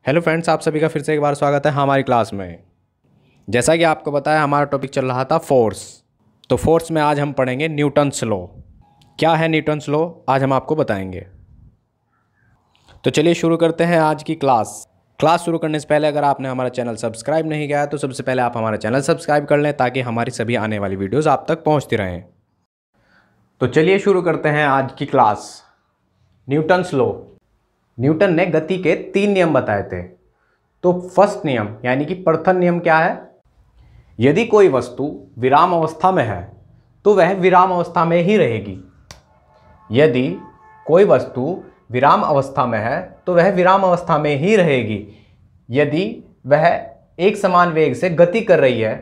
Hello friends, आप सभी का फिर से एक बार स्वागत है हमारी क्लास में। जैसा कि आपको बताया, हमारा टॉपिक चल रहा था फोर्स। तो फोर्स में आज हम पढ़ेंगे न्यूटन्स लॉ। क्या है न्यूटन्स लॉ, आज हम आपको बताएंगे। तो चलिए शुरू करते हैं आज की क्लास। क्लास शुरू करने से पहले अगर आपने हमारा चैनल सब्सक्राइब नहीं किया है तो सबसे पहले आप हमारा चैनल सब्सक्राइब कर लें ताकि हमारी सभी आने वाली वीडियोज़ आप तक पहुँचती रहें। तो चलिए शुरू करते हैं आज की क्लास। Newton's law. न्यूटन ने गति के 3 नियम बताए थे। तो फर्स्ट नियम यानी कि प्रथम नियम क्या है? यदि कोई वस्तु विराम अवस्था में है तो वह विराम अवस्था में ही रहेगी। यदि कोई वस्तु विराम अवस्था में है तो वह विराम अवस्था में ही रहेगी। यदि वह एक समान वेग से गति कर रही है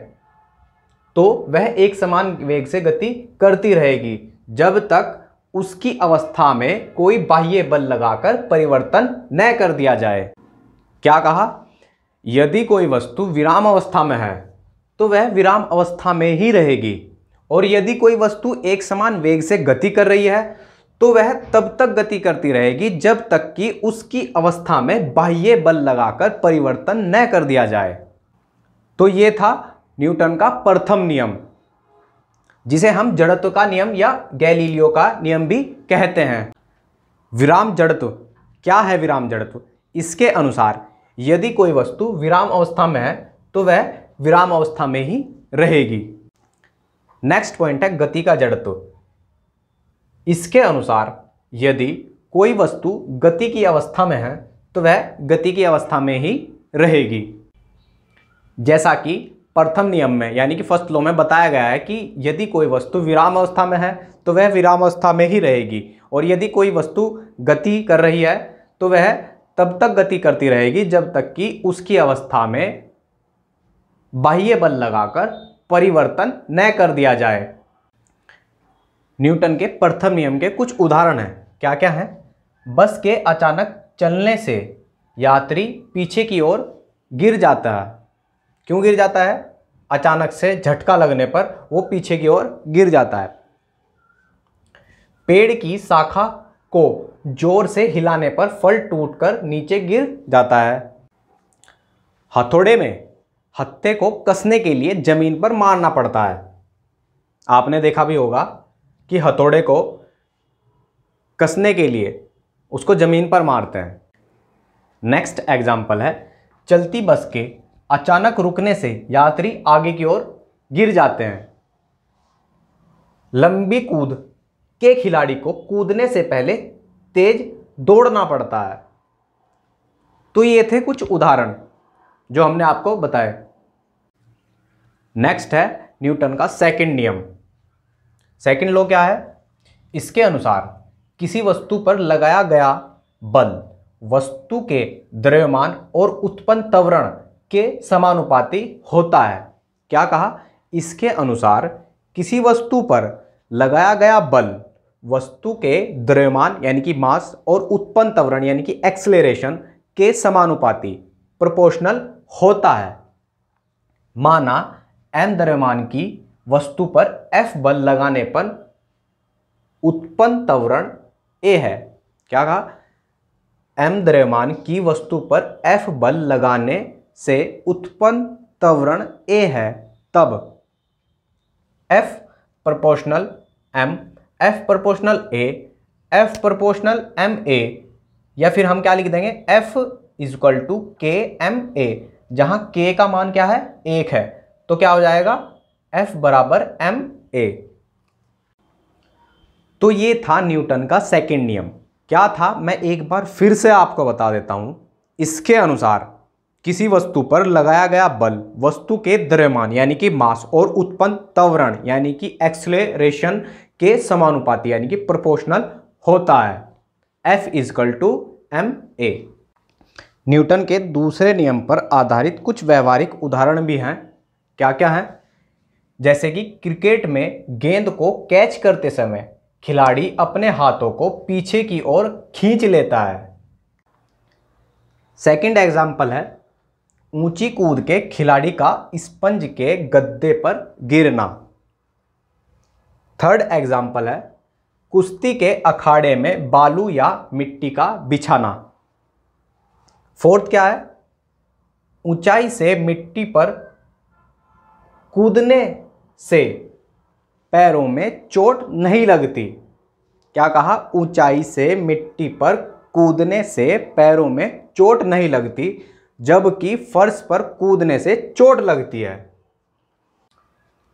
तो वह एक समान वेग से गति करती रहेगी जब तक उसकी अवस्था में कोई बाह्य बल लगाकर परिवर्तन न कर दिया जाए। क्या कहा? यदि कोई वस्तु विराम अवस्था में है तो वह विराम अवस्था में ही रहेगी, और यदि कोई वस्तु एक समान वेग से गति कर रही है तो वह तब तक गति करती रहेगी जब तक कि उसकी अवस्था में बाह्य बल लगाकर परिवर्तन न कर दिया जाए। तो यह था न्यूटन का प्रथम नियम, जिसे हम जड़त्व का नियम या गैलीलियो का नियम भी कहते हैं। विराम जड़त्व। क्या है विराम जड़त्व? इसके अनुसार यदि कोई वस्तु विराम अवस्था में है तो वह विराम अवस्था में ही रहेगी। नेक्स्ट पॉइंट है गति का जड़त्व। इसके अनुसार यदि कोई वस्तु गति की अवस्था में है तो वह गति की अवस्था में ही रहेगी। जैसा कि प्रथम नियम में यानी कि फर्स्ट लॉ में बताया गया है कि यदि कोई वस्तु विराम अवस्था में है तो वह विराम अवस्था में ही रहेगी, और यदि कोई वस्तु गति कर रही है तो वह तब तक गति करती रहेगी जब तक कि उसकी अवस्था में बाह्य बल लगाकर परिवर्तन न कर दिया जाए। न्यूटन के प्रथम नियम के कुछ उदाहरण हैं। क्या क्या हैं? बस के अचानक चलने से यात्री पीछे की ओर गिर जाता है। क्यों गिर जाता है? अचानक से झटका लगने पर वो पीछे की ओर गिर जाता है। पेड़ की शाखा को जोर से हिलाने पर फल टूटकर नीचे गिर जाता है। हथौड़े में हत्थे को कसने के लिए जमीन पर मारना पड़ता है। आपने देखा भी होगा कि हथौड़े को कसने के लिए उसको जमीन पर मारते हैं। नेक्स्ट एग्जाम्पल है, चलती बस के अचानक रुकने से यात्री आगे की ओर गिर जाते हैं। लंबी कूद के खिलाड़ी को कूदने से पहले तेज दौड़ना पड़ता है। तो ये थे कुछ उदाहरण जो हमने आपको बताए। नेक्स्ट है न्यूटन का सेकंड नियम। सेकंड लॉ क्या है? इसके अनुसार किसी वस्तु पर लगाया गया बल वस्तु के द्रव्यमान और उत्पन्न त्वरण के समानुपाती होता है। क्या कहा? इसके अनुसार किसी वस्तु पर लगाया गया बल वस्तु के द्रव्यमान यानी कि मास और उत्पन्न त्वरण यानी कि एक्सेलरेशन के समानुपाती प्रोपोर्शनल होता है। माना m द्रव्यमान की वस्तु पर F बल लगाने पर उत्पन्न त्वरण A है। क्या कहा? m द्रव्यमान की वस्तु पर F बल लगाने से उत्पन्न त्वरण A है, तब F proportional m, F proportional A, F proportional ma, या फिर हम क्या लिख देंगे F इक्वल टू के एम ए, जहां K का मान क्या है? 1 है। तो क्या हो जाएगा? F बराबर एम ए। तो ये था न्यूटन का सेकंड नियम। क्या था? मैं एक बार फिर से आपको बता देता हूं। इसके अनुसार किसी वस्तु पर लगाया गया बल वस्तु के द्रव्यमान यानी कि मास और उत्पन्न त्वरण यानी कि एक्सेलरेशन के समानुपाती यानी कि प्रोपोर्शनल होता है। F equal to M A. Newton के दूसरे नियम पर आधारित कुछ व्यवहारिक उदाहरण भी हैं। क्या क्या हैं? जैसे कि क्रिकेट में गेंद को कैच करते समय खिलाड़ी अपने हाथों को पीछे की ओर खींच लेता है। सेकंड एग्जाम्पल है, ऊंची कूद के खिलाड़ी का स्पंज के गद्दे पर गिरना। थर्ड एग्जाम्पल है, कुश्ती के अखाड़े में बालू या मिट्टी का बिछाना। फोर्थ क्या है? ऊंचाई से मिट्टी पर कूदने से पैरों में चोट नहीं लगती। क्या कहा? ऊंचाई से मिट्टी पर कूदने से पैरों में चोट नहीं लगती, जबकि फर्श पर कूदने से चोट लगती है।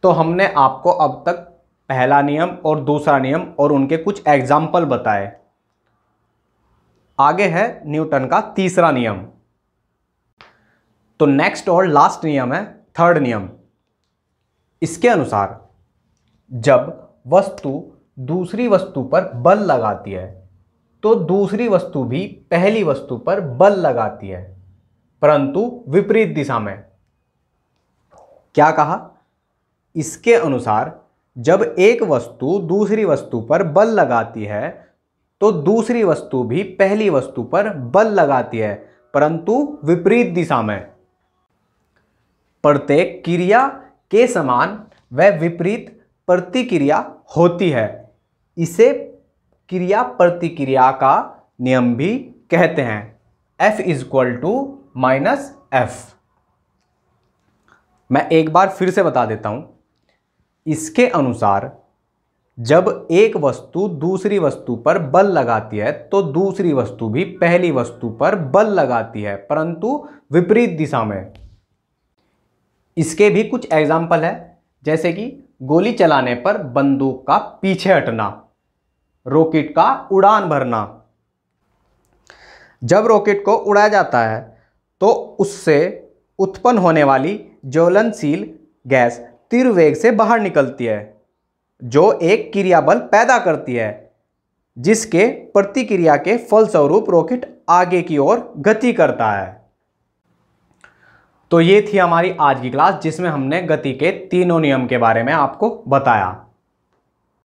तो हमने आपको अब तक पहला नियम और दूसरा नियम और उनके कुछ एग्जाम्पल बताए। आगे है न्यूटन का तीसरा नियम। तो नेक्स्ट और लास्ट नियम है थर्ड नियम। इसके अनुसार जब वस्तु दूसरी वस्तु पर बल लगाती है तो दूसरी वस्तु भी पहली वस्तु पर बल लगाती है, परंतु विपरीत दिशा में। क्या कहा? इसके अनुसार जब एक वस्तु दूसरी वस्तु पर बल लगाती है तो दूसरी वस्तु भी पहली वस्तु पर बल लगाती है, परंतु विपरीत दिशा में। प्रत्येक क्रिया के समान व विपरीत प्रतिक्रिया होती है। इसे क्रिया प्रतिक्रिया का नियम भी कहते हैं। F = -F। मैं एक बार फिर से बता देता हूं। इसके अनुसार जब एक वस्तु दूसरी वस्तु पर बल लगाती है तो दूसरी वस्तु भी पहली वस्तु पर बल लगाती है, परंतु विपरीत दिशा में। इसके भी कुछ एग्जाम्पल है, जैसे कि गोली चलाने पर बंदूक का पीछे हटना, रॉकेट का उड़ान भरना। जब रॉकेट को उड़ाया जाता है तो उससे उत्पन्न होने वाली ज्वलनशील गैस तीव्र वेग से बाहर निकलती है, जो एक क्रिया बल पैदा करती है, जिसके प्रतिक्रिया के फलस्वरूप रॉकेट आगे की ओर गति करता है। तो ये थी हमारी आज की क्लास, जिसमें हमने गति के तीनों नियम के बारे में आपको बताया।